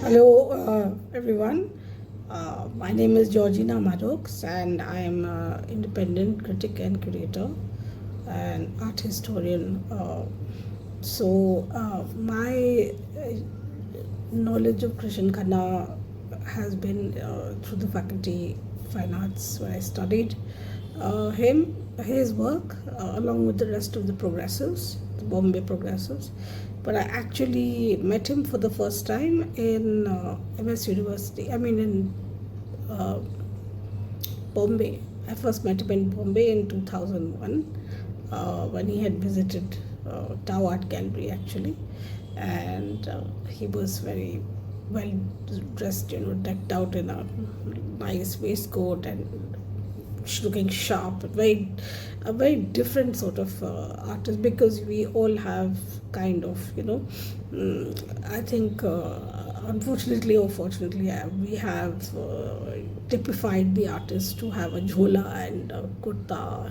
Hello, everyone. My name is Georgina Maddox, and I am an independent critic and curator and art historian. My knowledge of Krishen Khanna has been through the faculty fine arts where I studied his work along with the rest of the progressives, the Bombay progressives. But I actually met him for the first time in MS University. I mean, in uh, Bombay. I first met him in Bombay in 2001 when he had visited Tau Art Gallery actually, and he was very well dressed, decked out in a nice waistcoat and looking sharp, a very different sort of artist, because we all have kind of, I think, unfortunately or fortunately, we have typified the artist to have a jhola and a kurta.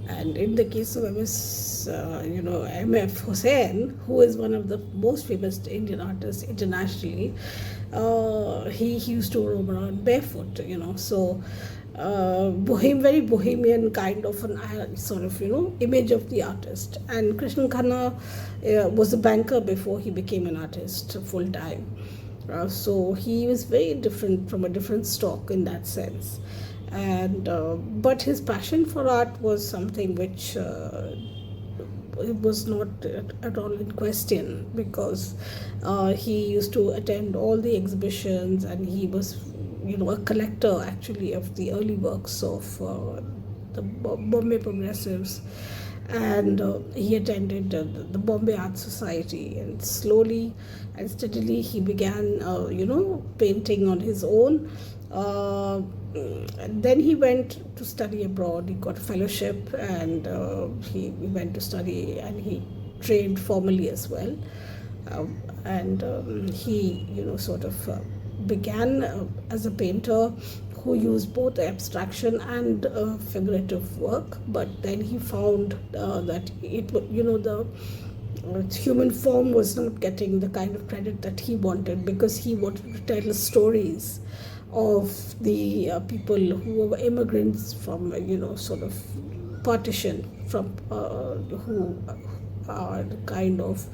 And in the case of MF Hussain, who is one of the most famous Indian artists internationally, he used to roam around barefoot, so very bohemian kind of an sort of image of the artist. And Krishen Khanna was a banker before he became an artist full time. So he was very different, from a different stock in that sense. And but his passion for art was something which it was not at all in question, because he used to attend all the exhibitions, and he was a collector actually of the early works of the Bombay progressives. And he attended the Bombay Art Society, and slowly and steadily he began painting on his own. And then he went to study abroad. He got a fellowship, and he went to study, and he trained formally as well. And he sort of began as a painter who used both abstraction and figurative work. But then he found that the human form was not getting the kind of credit that he wanted, because he wanted to tell stories of the people who were immigrants from sort of partition, from who are kind of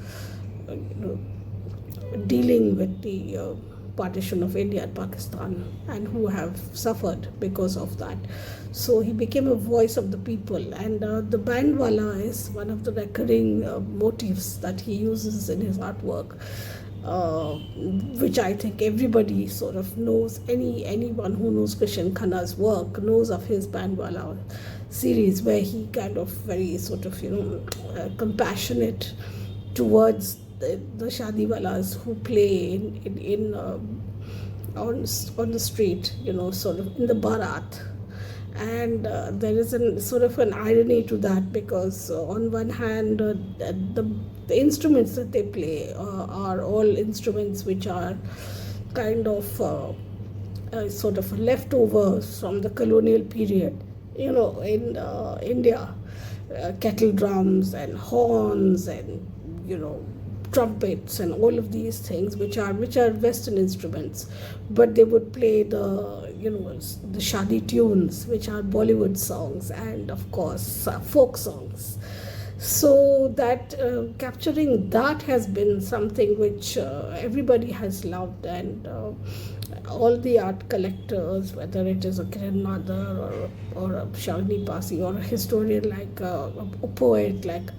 dealing with the partition of India and Pakistan, and who have suffered because of that. So he became a voice of the people, and the bandwala is one of the recurring motifs that he uses in his artwork, which I think everybody sort of knows. Anyone who knows Krishen Khanna's work knows of his bandwala series, where he kind of very sort of compassionate towards the shadiwalas who play in on the street, sort of in the barat. And there is sort of an irony to that, because on one hand, the instruments that they play are all instruments which are kind of sort of leftovers from the colonial period, in India. Kettle drums and horns and trumpets and all of these things, which are Western instruments, but they would play the shadi tunes, which are Bollywood songs, and of course folk songs. So that capturing that has been something which everybody has loved. And all the art collectors, whether it is a Kiran Nadar or a Shalini Pasi, or a historian like a poet like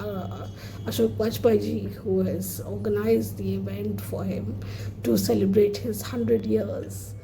Ashok Vajpayee, who has organized the event for him to celebrate his 100 years.